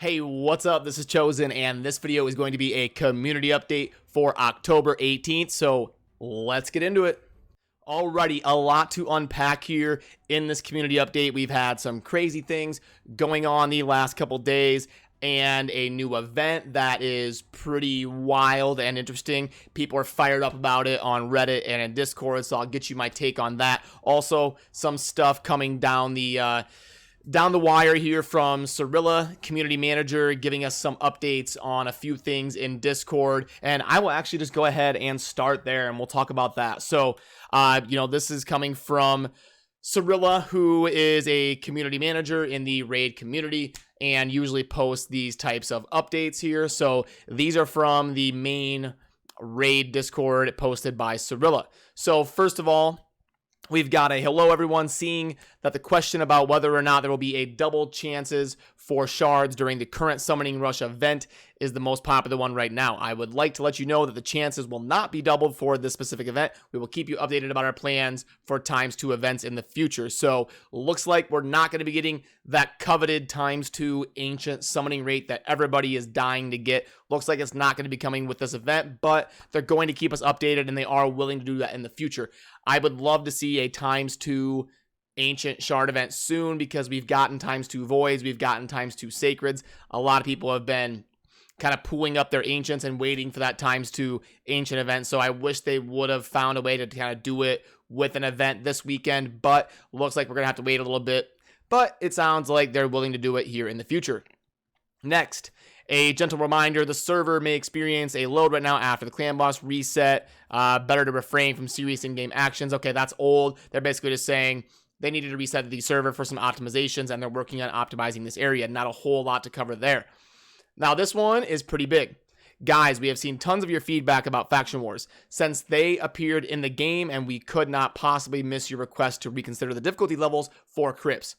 Hey, what's up? This is Chosen, and this video is going to be a community update for October 18th, so let's get into it. Alrighty, a lot to unpack here in this community update. We've had some crazy things going on the last couple days, and a new event that is pretty wild and interesting. People are fired up about it on Reddit and in Discord, so I'll get you my take on that. Also, some stuff coming down the wire here from Cirilla, community manager, giving us some updates on a few things in Discord, and I will actually just go ahead and start there, and we'll talk about that. So, this is coming from Cirilla, who is a community manager in the raid community and usually posts these types of updates here. So these are from the main raid Discord posted by Cirilla. So first of all, we've got a hello everyone, seeing that the question about whether or not there will be a double chances for shards during the current Summoning Rush event is the most popular one right now. I would like to let you know that the chances will not be doubled for this specific event. We will keep you updated about our plans for ×2 events in the future. So looks like we're not going to be getting that coveted ×2 ancient summoning rate that everybody is dying to get. Looks like it's not going to be coming with this event, but they're going to keep us updated, and they are willing to do that in the future. I would love to see a ×2 ancient shard event soon, because we've gotten ×2 voids, we've gotten ×2 sacreds. A lot of people have been kind of pooling up their ancients and waiting for that ×2 ancient event, so I wish they would have found a way to kind of do it with an event this weekend, but looks like we're gonna have to wait a little bit. But it sounds like they're willing to do it here in the future. Next, a gentle reminder, the server may experience a load right now after the clan boss reset. Better to refrain from serious in-game actions. Okay, that's old. They're basically just saying they needed to reset the server for some optimizations, and they're working on optimizing this area. Not a whole lot to cover there. Now, this one is pretty big. Guys, we have seen tons of your feedback about Faction Wars since they appeared in the game, and we could not possibly miss your request to reconsider the difficulty levels for Crypts.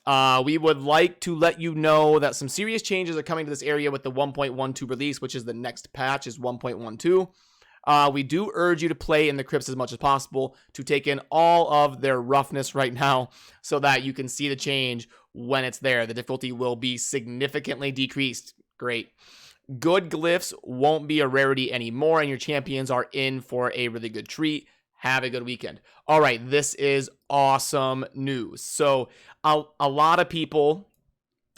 We would like to let you know that some serious changes are coming to this area with the 1.12 release, which is the next patch, is 1.12. We do urge you to play in the Crypts as much as possible to take in all of their roughness right now so that you can see the change when it's there. The difficulty will be significantly decreased. Great. Good glyphs won't be a rarity anymore, and your champions are in for a really good treat. Have a good weekend. All right, this is awesome news. So a lot of people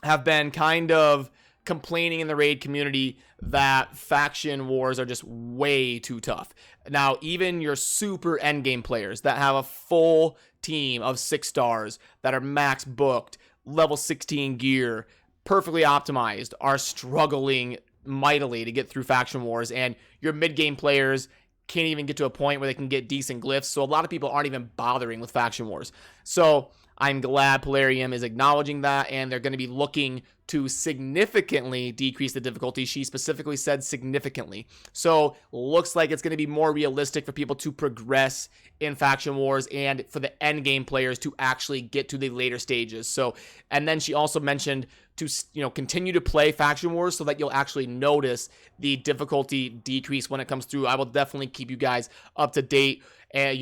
have been kind of complaining in the raid community that faction wars are just way too tough. Now, even your super endgame players that have a full team of 6 stars that are max booked, level 16 gear, perfectly optimized, are struggling mightily to get through faction wars, and your mid-game players can't even get to a point where they can get decent glyphs. So a lot of people aren't even bothering with faction wars. So I'm glad Plarium is acknowledging that, and they're going to be looking to significantly decrease the difficulty. She specifically said significantly. So looks like it's going to be more realistic for people to progress in faction wars and for the end game players to actually get to the later stages. So, and then she also mentioned to, continue to play faction wars so that you'll actually notice the difficulty decrease when it comes through. I will definitely keep you guys up to date and,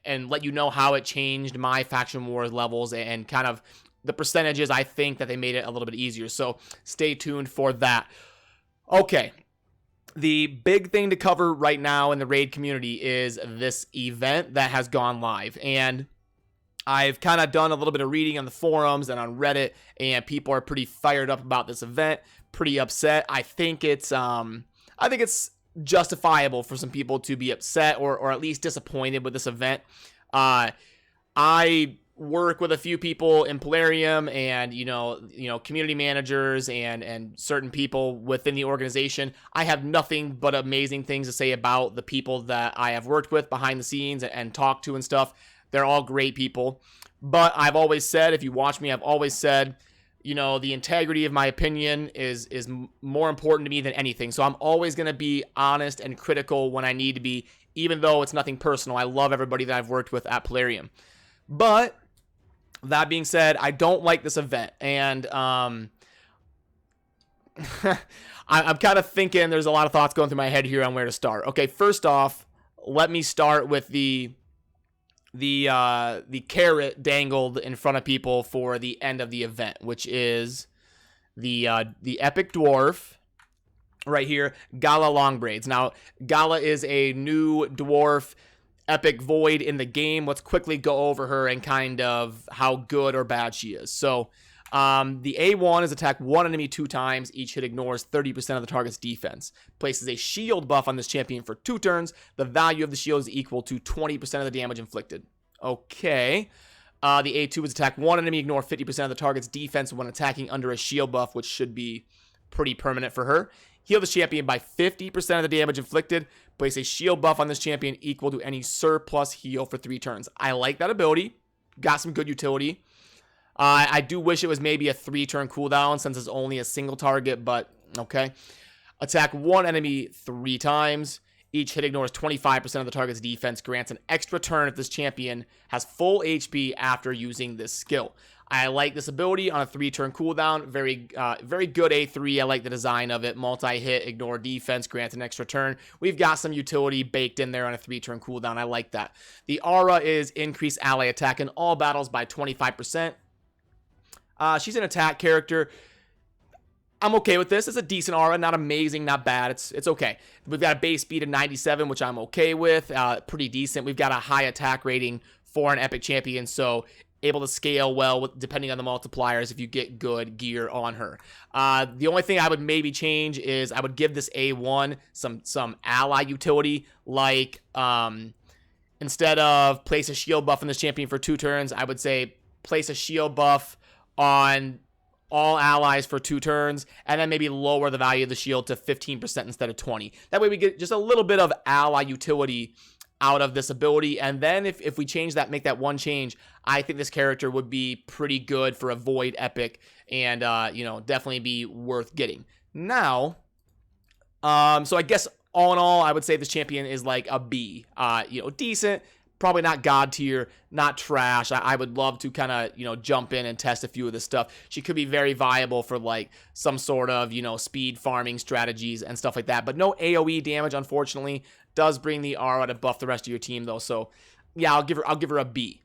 and let you know how it changed my faction wars levels and kind of the percentages. I think that they made it a little bit easier, so stay tuned for that. Okay, the big thing to cover right now in the raid community is this event that has gone live, and I've kind of done a little bit of reading on the forums and on Reddit, and people are pretty fired up about this event, pretty upset. I think it's justifiable for some people to be upset or at least disappointed with this event. I work with a few people in Plarium and, community managers and certain people within the organization. I have nothing but amazing things to say about the people that I have worked with behind the scenes and talked to and stuff. They're all great people. But I've always said, if you watch me, I've always said, the integrity of my opinion is more important to me than anything. So I'm always going to be honest and critical when I need to be, even though it's nothing personal. I love everybody that I've worked with at Plarium. But that being said, I don't like this event, and I'm kind of thinking there's a lot of thoughts going through my head here on where to start. Okay, first off, let me start with the carrot dangled in front of people for the end of the event, which is the Epic Dwarf right here, Gala Long Braids. Now, Gala is a new dwarf Epic Void in the game. Let's quickly go over her and kind of how good or bad she is. So, the A1 is attack one enemy 2 times. Each hit ignores 30% of the target's defense. Places a shield buff on this champion for 2 turns. The value of the shield is equal to 20% of the damage inflicted. Okay. The A2 is attack one enemy, ignore 50% of the target's defense when attacking under a shield buff, which should be pretty permanent for her. Heal the champion by 50% of the damage inflicted. Place a shield buff on this champion equal to any surplus heal for 3 turns. I like that ability. Got some good utility. I do wish it was maybe a 3-turn cooldown since it's only a single target, but okay. Attack one enemy 3 times. Each hit ignores 25% of the target's defense. Grants an extra turn if this champion has full HP after using this skill. I like this ability on a 3-turn cooldown. Very good A3. I like the design of it. Multi-hit, ignore defense, grants an extra turn. We've got some utility baked in there on a 3-turn cooldown. I like that. The aura is increase ally attack in all battles by 25%. She's an attack character. I'm okay with this. It's a decent aura, not amazing, not bad. It's okay. We've got a base speed of 97, which I'm okay with. Pretty decent. We've got a high attack rating for an epic champion, so able to scale well depending on the multipliers if you get good gear on her. The only thing I would maybe change is I would give this A1 some ally utility, like instead of place a shield buff on this champion for 2 turns, I would say place a shield buff on all allies for 2 turns, and then maybe lower the value of the shield to 15% instead of 20. That way we get just a little bit of ally utility out of this ability, and then if we change that, make that one change, I think this character would be pretty good for a Void Epic, and definitely be worth getting. Now, so I guess all in all, I would say this champion is like a B. Decent. Probably not god tier, not trash. I would love to kind of, jump in and test a few of this stuff. She could be very viable for like some sort of, speed farming strategies and stuff like that. But no AoE damage, unfortunately. Does bring the aura to buff the rest of your team though. So yeah, I'll give her a B.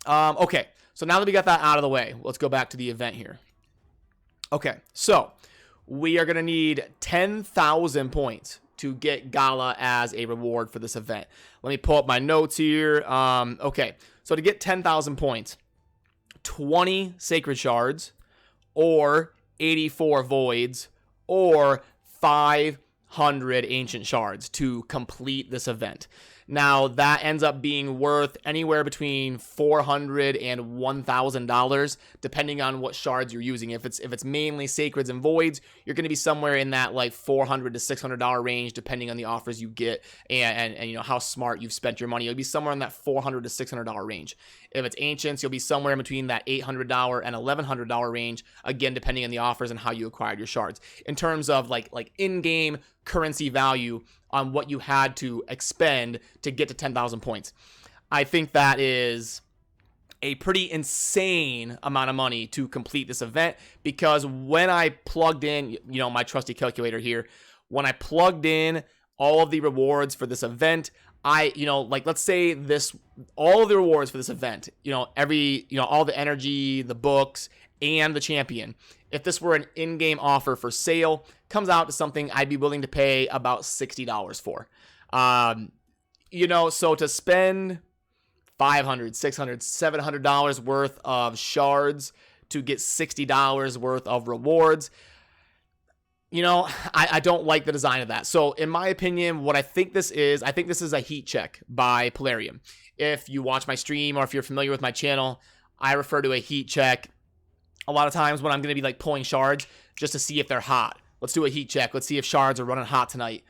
Okay, so now that we got that out of the way, let's go back to the event here. Okay, so we are gonna need 10,000 points to get Gala as a reward for this event. Let me pull up my notes here. Okay, so to get 10,000 points, 20 Sacred Shards, or 84 Voids, or 500 Ancient Shards to complete this event. Now, that ends up being worth anywhere between $400 and $1,000, depending on what shards you're using. If it's mainly Sacreds and Voids, you're going to be somewhere in that like $400 to $600 range, depending on the offers you get and how smart you've spent your money. You'll be somewhere in that $400 to $600 range. If it's Ancients, you'll be somewhere in between that $800 and $1,100 range, again, depending on the offers and how you acquired your shards. In terms of like in-game currency value on what you had to expend to get to 10,000 points. I think that is a pretty insane amount of money to complete this event, because when I plugged in, my trusty calculator here, when I plugged in all of the rewards for this event, let's say all of the rewards for this event, all the energy, the books, and the champion, if this were an in-game offer for sale, comes out to something I'd be willing to pay about $60 for. So to spend $500, $600, $700 worth of shards to get $60 worth of rewards, I don't like the design of that. So in my opinion, what I think this is a heat check by Plarium. If you watch my stream or if you're familiar with my channel, I refer to a heat check a lot of times when I'm going to be like pulling shards just to see if they're hot. Let's do a heat check. Let's see if shards are running hot tonight.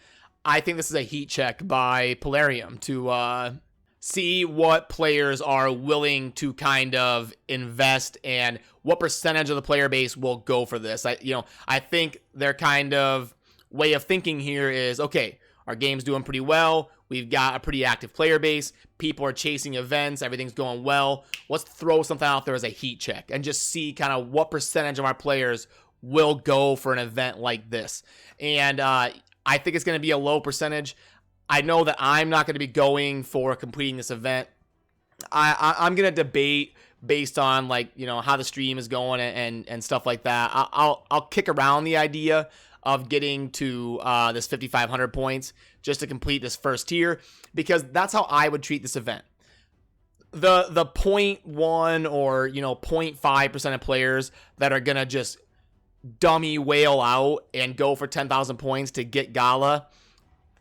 I think this is a heat check by Plarium to see what players are willing to kind of invest and what percentage of the player base will go for this. I think their kind of way of thinking here is, okay, our game's doing pretty well. We've got a pretty active player base. People are chasing events. Everything's going well. Let's throw something out there as a heat check and just see kind of what percentage of our players will go for an event like this. And I think it's going to be a low percentage. I know that I'm not going to be going for completing this event. I'm going to debate based on like, you know, how the stream is going and stuff like that. I'll kick around the idea of getting to this 5,500 points just to complete this first tier, because that's how I would treat this event. The 0.1 or, you know, 0.5% of players that are gonna just dummy whale out and go for 10,000 points to get Gala,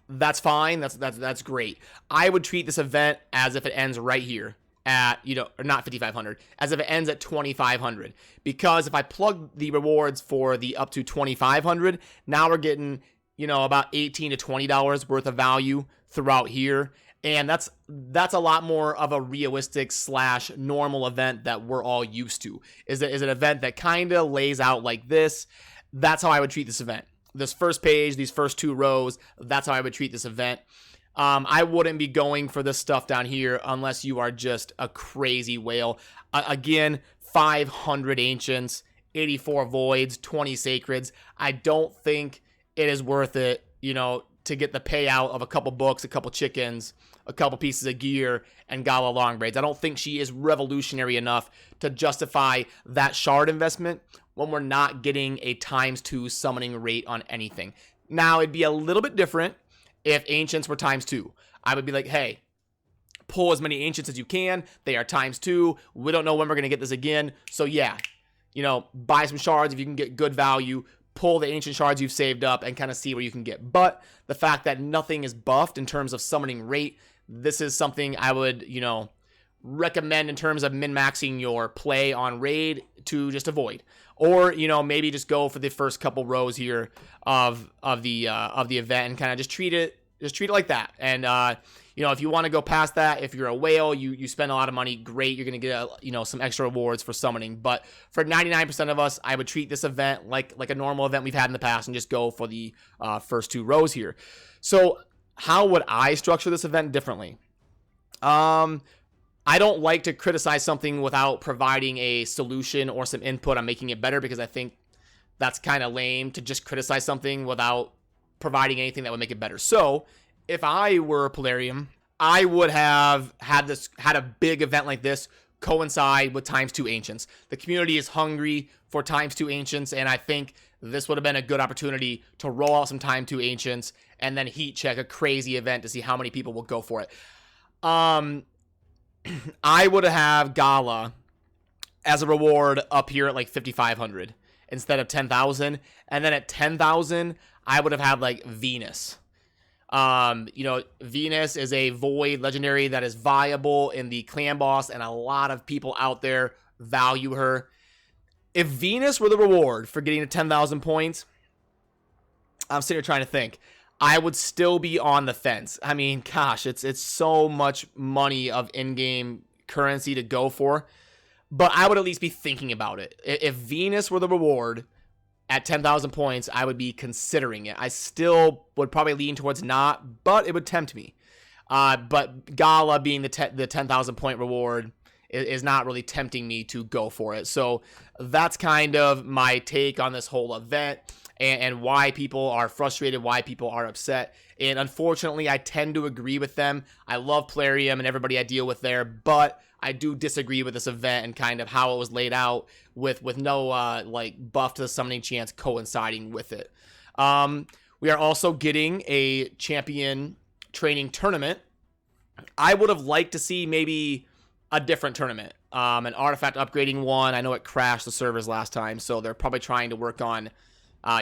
that's fine. That's great. I would treat this event as if it ends right here at, you know, or not 5,500, as if it ends at 2,500, because if I plug the rewards for the up to 2,500, now we're getting, you know, about $18 to $20 worth of value throughout here. And that's a lot more of a realistic / normal event that we're all used to. Is an event that kind of lays out like this. That's how I would treat this event. This first page, these first 2 rows, that's how I would treat this event. I wouldn't be going for this stuff down here unless you are just a crazy whale. Again, 500 ancients, 84 voids, 20 sacreds. I don't think it is worth it, you know, to get the payout of a couple books, a couple chickens, a couple pieces of gear, and Gala long braids. I don't think she is revolutionary enough to justify that shard investment when we're not getting a ×2 summoning rate on anything. Now, it'd be a little bit different if ancients were ×2. I would be like, hey, pull as many ancients as you can. They are ×2. We don't know when we're going to get this again. So yeah, you know, buy some shards if you can get good value. Pull the ancient shards you've saved up and kind of see where you can get. But the fact that nothing is buffed in terms of summoning rate, this is something I would, you know, recommend in terms of min-maxing your play on raid to just avoid. Or, you know, maybe just go for the first couple rows here of the event and kind of just treat it like that. And you know, if you want to go past that, if you're a whale, you spend a lot of money, great, you're gonna get you know, some extra rewards for summoning. But for 99% of us, I would treat this event like a normal event we've had in the past and just go for the first 2 rows here. So how would I structure this event differently? I don't like to criticize something without providing a solution or some input on making it better, because I think that's kind of lame to just criticize something without providing anything that would make it better. So if I were Polarium, I would have had a big event like this coincide with ×2 ancients. The community is hungry for ×2 ancients, and I think this would have been a good opportunity to roll out some ×2 ancients and then heat check a crazy event to see how many people will go for it. I would have Gala as a reward up here at like 5,500 instead of 10,000. And then at 10,000, I would have had like Venus. You know, Venus is a void legendary that is viable in the clan boss, and a lot of people out there value her. If Venus were the reward for getting to 10,000 points, I'm sitting here trying to think, I would still be on the fence. I mean, gosh, it's so much money of in-game currency to go for, but I would at least be thinking about it. If Venus were the reward at 10,000 points, I would be considering it. I still would probably lean towards not, but it would tempt me. But Gala being the 10,000 point reward is not really tempting me to go for it. So that's kind of my take on this whole event and why people are frustrated, why people are upset. And unfortunately, I tend to agree with them. I love Polarium and everybody I deal with there, but I do disagree with this event and kind of how it was laid out with no like buff to the summoning chance coinciding with it. We are also getting a champion training tournament. I would have liked to see maybe a different tournament, an artifact upgrading one. I know it crashed the servers last time, so they're probably trying to work on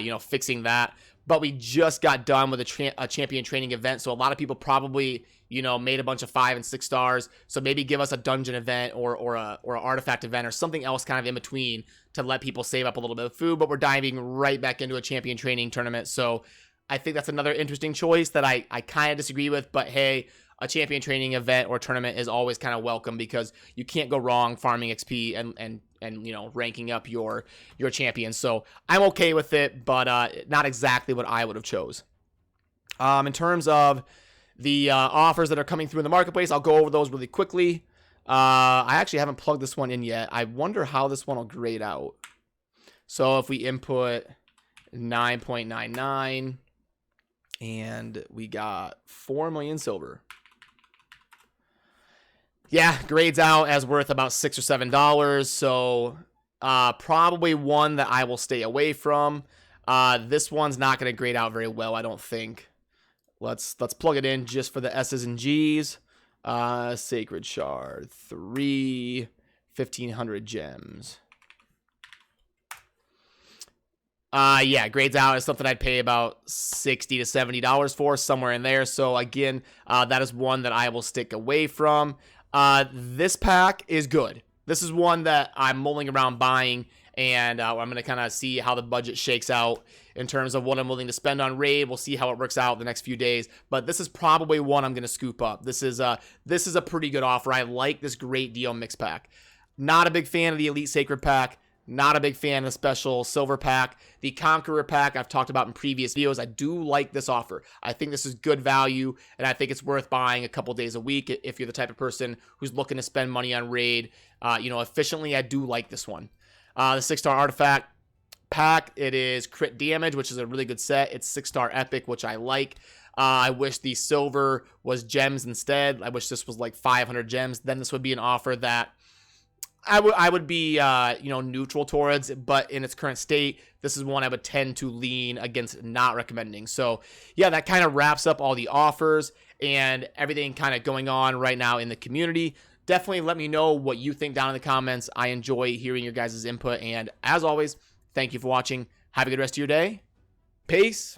you know, fixing that. But we just got done with a champion training event, so a lot of people probably, you know, made a bunch of 5 and 6 stars. So maybe give us a dungeon event or an artifact event or something else kind of in between to let people save up a little bit of food. But we're diving right back into a champion training tournament, so I think that's another interesting choice that I kind of disagree with. But hey, a champion training event or tournament is always kind of welcome, because you can't go wrong farming XP and you know, ranking up your champions. So I'm okay with it, but not exactly what I would have chose. In terms of the offers that are coming through in the marketplace, I'll go over those really quickly. I actually haven't plugged this one in yet. I wonder how this one will grade out. So if we input 9.99 and we got 4 million silver. Yeah, grades out as worth about $6 or $7. So probably one that I will stay away from. This one's not going to grade out very well, I don't think. Let's plug it in just for the S's and G's. Sacred Shard 3, 1500 gems. Yeah, grades out is something I'd pay about $60 to $70 for, somewhere in there. So again, that is one that I will stick away from. This pack is good. This is one that I'm mulling around buying, and I'm going to kind of see how the budget shakes out in terms of what I'm willing to spend on Raid. We'll see how it works out the next few days, but this is probably one I'm going to scoop up. This is a pretty good offer. I like this great deal mix pack. Not a big fan of the Elite Sacred pack. Not a big fan of the special silver pack. The Conqueror pack I've talked about in previous videos. I do like this offer. I think this is good value, and I think it's worth buying a couple days a week if you're the type of person who's looking to spend money on Raid, efficiently. I do like this one. The 6-star artifact pack, it is crit damage, which is a really good set. It's 6-star epic, which I like. I wish the silver was gems instead. I wish this was like 500 gems. Then this would be an offer that I would be neutral towards, but in its current state, this is one I would tend to lean against not recommending. So yeah, that kind of wraps up all the offers and everything kind of going on right now in the community. Definitely let me know what you think down in the comments. I enjoy hearing your guys' input, and as always, thank you for watching. Have a good rest of your day. Peace.